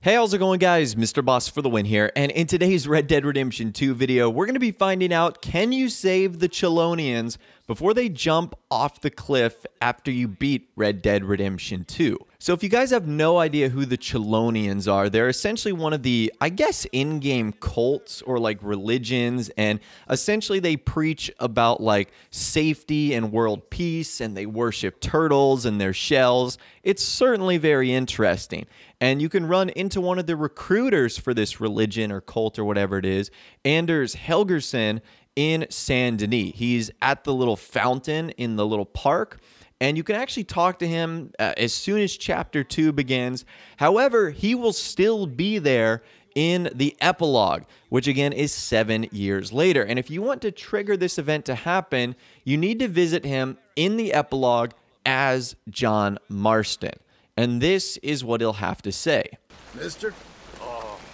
Hey, how's it going, guys? Mr. Boss for the win here, and in today's Red Dead Redemption 2 video, we're going to be finding out, can you save the Chelonians before they jump off the cliff after you beat Red Dead Redemption 2? So if you guys have no idea who the Chelonians are, they're essentially one of the, I guess, in-game cults or like religions, and essentially they preach about like safety and world peace, and they worship turtles and their shells. It's certainly very interesting. And you can run into one of the recruiters for this religion or cult or whatever it is, Anders Helgerson, in Saint Denis. He's at the little fountain in the little park, and you can actually talk to him as soon as Chapter 2 begins. However, he will still be there in the epilogue, which again is 7 years later. And if you want to trigger this event to happen, you need to visit him in the epilogue as John Marston. And this is what he'll have to say. Mister?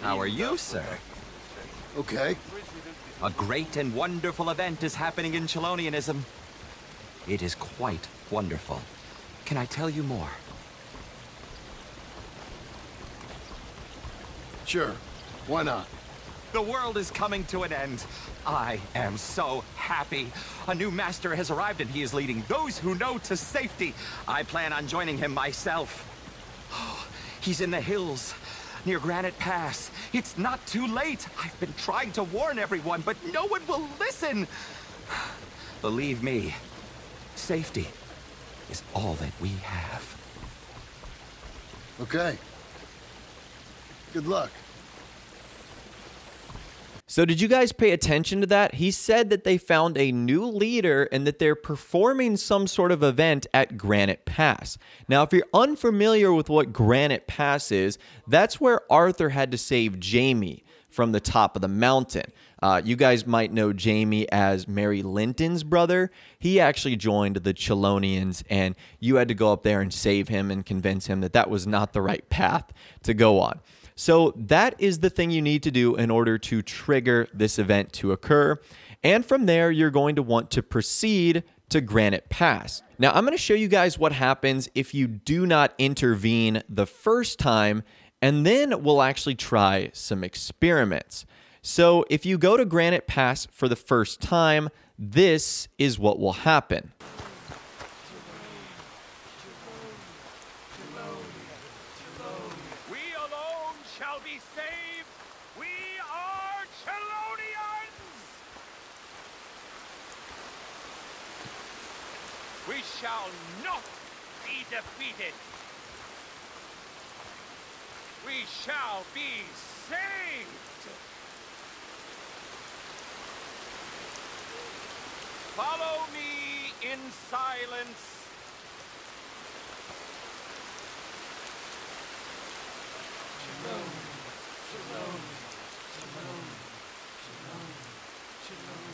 How are you, sir? Okay. A great and wonderful event is happening in Chelonianism. It is quite wonderful. Can I tell you more? Sure. Why not? The world is coming to an end. I am so happy. A new master has arrived and he is leading those who know to safety. I plan on joining him myself. He's in the hills near Granite Pass. It's not too late. I've been trying to warn everyone, but no one will listen. Believe me, safety is all that we have. Okay. Good luck. So did you guys pay attention to that? He said that they found a new leader and that they're performing some sort of event at Granite Pass. Now, if you're unfamiliar with what Granite Pass is, that's where Arthur had to save Jamie from the top of the mountain. You guys might know Jamie as Mary Linton's brother. He actually joined the Chelonians, and you had to go up there and save him and convince him that that was not the right path to go on. So that is the thing you need to do in order to trigger this event to occur. And from there, you're going to want to proceed to Granite Pass. Now, I'm going to show you guys what happens if you do not intervene the first time, and then we'll actually try some experiments. So if you go to Granite Pass for the first time, this is what will happen. We shall not be defeated. We shall be saved. Follow me in silence. Shalom, shalom, shalom, shalom, shalom,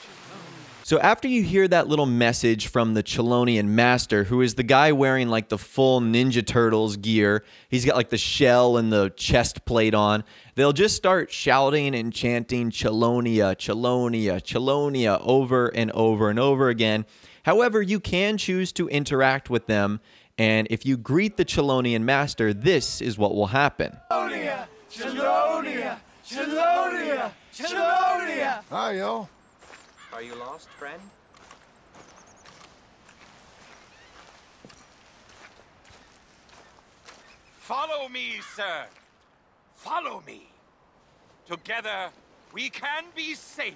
shalom. So after you hear that little message from the Chelonian master, who is the guy wearing like the full Ninja Turtles gear, he's got like the shell and the chest plate on, they'll just start shouting and chanting Chelonia, Chelonia, Chelonia over and over and over again. However, you can choose to interact with them, and if you greet the Chelonian master, this is what will happen. Chelonia, Chelonia, Chelonia, Chelonia. Hi, yo. Are you lost, friend? Follow me, sir. Follow me. Together, we can be safe.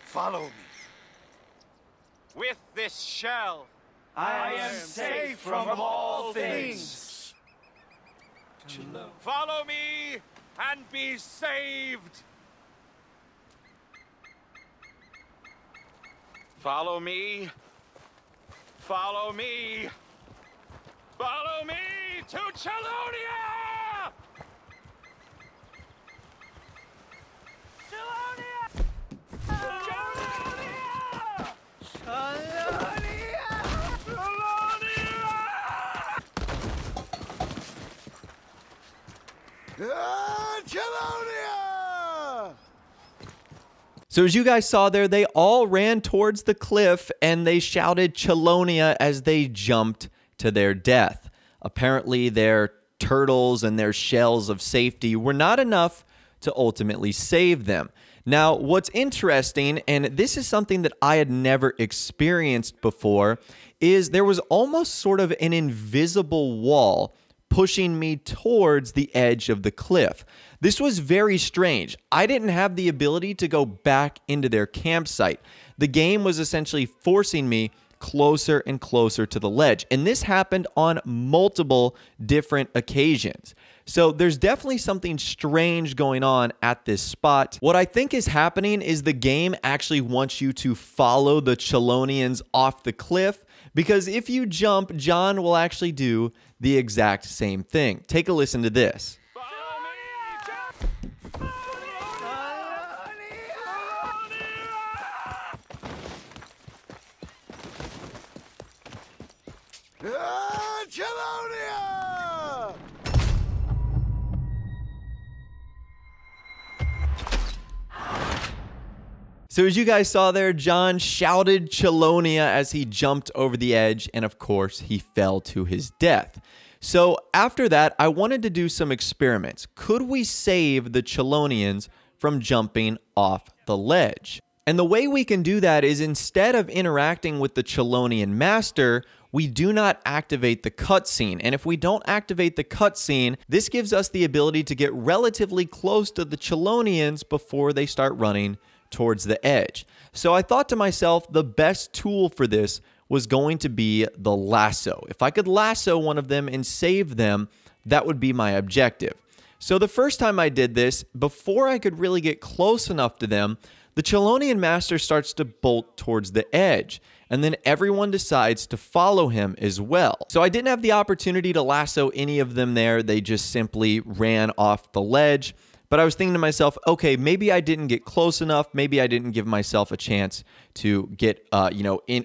Follow me. With this shell, I am safe from all things. Follow me and be saved. Follow me. Follow me. Follow me to Chelonia! Chelonia! Chelonia! Chelonia! Chelonia! Chelonia! So as you guys saw there, they all ran towards the cliff and they shouted Chelonia as they jumped to their death. Apparently their turtles and their shells of safety were not enough to ultimately save them. Now, what's interesting, and this is something that I had never experienced before, is there was almost sort of an invisible wall pushing me towards the edge of the cliff. This was very strange. I didn't have the ability to go back into their campsite. The game was essentially forcing me closer and closer to the ledge, and this happened on multiple different occasions. So there's definitely something strange going on at this spot. What I think is happening is the game actually wants you to follow the Chelonians off the cliff, because if you jump, John will actually do the exact same thing. Take a listen to this. Chelonia! So as you guys saw there, John shouted Chelonia as he jumped over the edge, and of course, he fell to his death. So after that, I wanted to do some experiments. Could we save the Chelonians from jumping off the ledge? And the way we can do that is, instead of interacting with the Chelonian master, we do not activate the cutscene. And if we don't activate the cutscene, this gives us the ability to get relatively close to the Chelonians before they start running towards the edge. So I thought to myself, the best tool for this was going to be the lasso. If I could lasso one of them and save them, that would be my objective. So the first time I did this, before I could really get close enough to them, the Chelonian master starts to bolt towards the edge, and then everyone decides to follow him as well. So I didn't have the opportunity to lasso any of them there. They just simply ran off the ledge. But I was thinking to myself, okay, maybe I didn't get close enough. Maybe I didn't give myself a chance to get,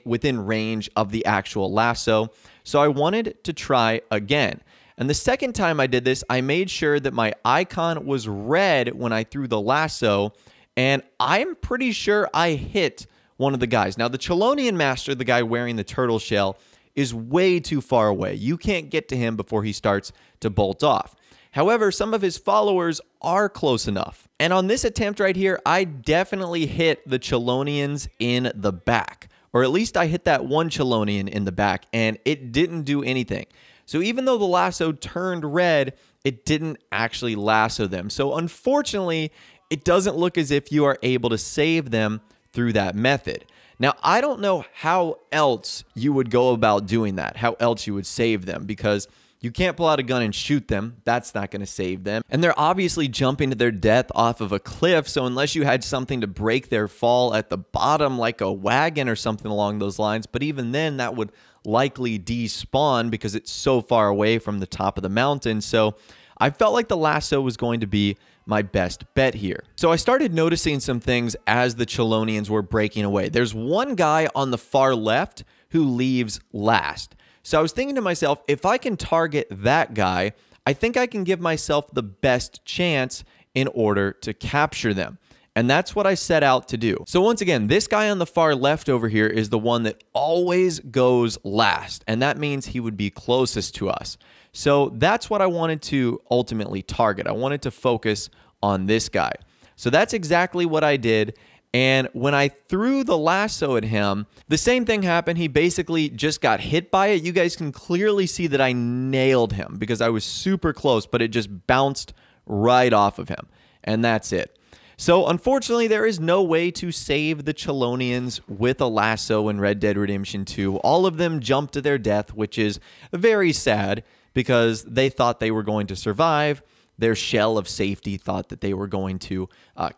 within range of the actual lasso. So I wanted to try again. And the second time I did this, I made sure that my icon was red when I threw the lasso, and I'm pretty sure I hit one of the guys. Now, the Chelonian master, the guy wearing the turtle shell, is way too far away. You can't get to him before he starts to bolt off. However, some of his followers are close enough. And on this attempt right here, I definitely hit the Chelonians in the back. Or at least I hit that one Chelonian in the back, and it didn't do anything. So even though the lasso turned red, it didn't actually lasso them. So unfortunately, it doesn't look as if you are able to save them through that method. Now, I don't know how else you would go about doing that, how else you would save them, because you can't pull out a gun and shoot them. That's not going to save them. And they're obviously jumping to their death off of a cliff, so unless you had something to break their fall at the bottom, like a wagon or something along those lines, but even then, that would likely despawn because it's so far away from the top of the mountain. So I felt like the lasso was going to be my best bet here. So I started noticing some things as the Chelonians were breaking away. There's one guy on the far left who leaves last. So I was thinking to myself, if I can target that guy, I think I can give myself the best chance in order to capture them. And that's what I set out to do. So once again, this guy on the far left over here is the one that always goes last. And that means he would be closest to us. So that's what I wanted to ultimately target. I wanted to focus on this guy. So that's exactly what I did. And when I threw the lasso at him, the same thing happened. He basically just got hit by it. You guys can clearly see that I nailed him because I was super close, but it just bounced right off of him. And that's it. So unfortunately, there is no way to save the Chelonians with a lasso in Red Dead Redemption 2. All of them jumped to their death, which is very sad because they thought they were going to survive. Their shell of safety thought that they were going to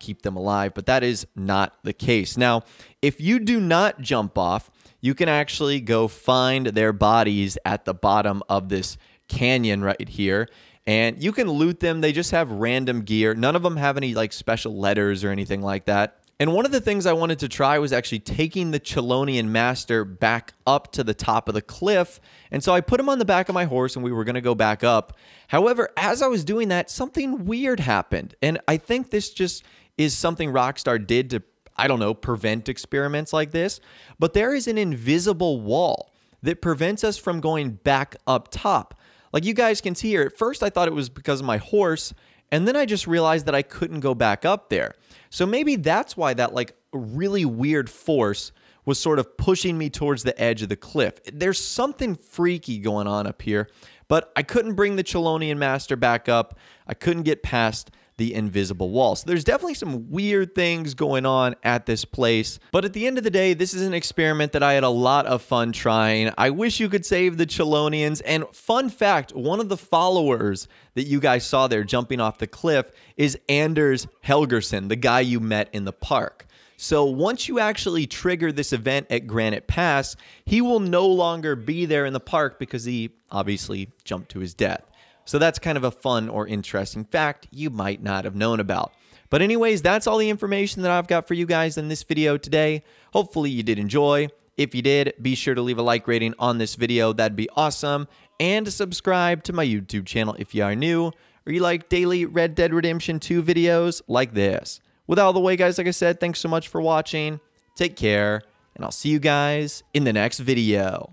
keep them alive, but that is not the case. Now, if you do not jump off, you can actually go find their bodies at the bottom of this canyon right here, and you can loot them. They just have random gear. None of them have any like special letters or anything like that. And one of the things I wanted to try was actually taking the Chelonian master back up to the top of the cliff. And so I put him on the back of my horse and we were going to go back up. However, as I was doing that, something weird happened. And I think this just is something Rockstar did to, I don't know, prevent experiments like this. But there is an invisible wall that prevents us from going back up top. Like you guys can see here, at first I thought it was because of my horse, and then I just realized that I couldn't go back up there. So maybe that's why that like really weird force was sort of pushing me towards the edge of the cliff. There's something freaky going on up here, but I couldn't bring the Chelonian Master back up. I couldn't get past the invisible wall. So there's definitely some weird things going on at this place. But at the end of the day, this is an experiment that I had a lot of fun trying. I wish you could save the Chelonians. And fun fact, one of the followers that you guys saw there jumping off the cliff is Anders Helgerson, the guy you met in the park. So once you actually trigger this event at Granite Pass, he will no longer be there in the park because he obviously jumped to his death. So that's kind of a fun or interesting fact you might not have known about. But anyways, that's all the information that I've got for you guys in this video today. Hopefully you did enjoy. If you did, be sure to leave a like rating on this video. That'd be awesome. And subscribe to my YouTube channel if you are new or you like daily Red Dead Redemption 2 videos like this. With all the way, guys, like I said, thanks so much for watching. Take care, and I'll see you guys in the next video.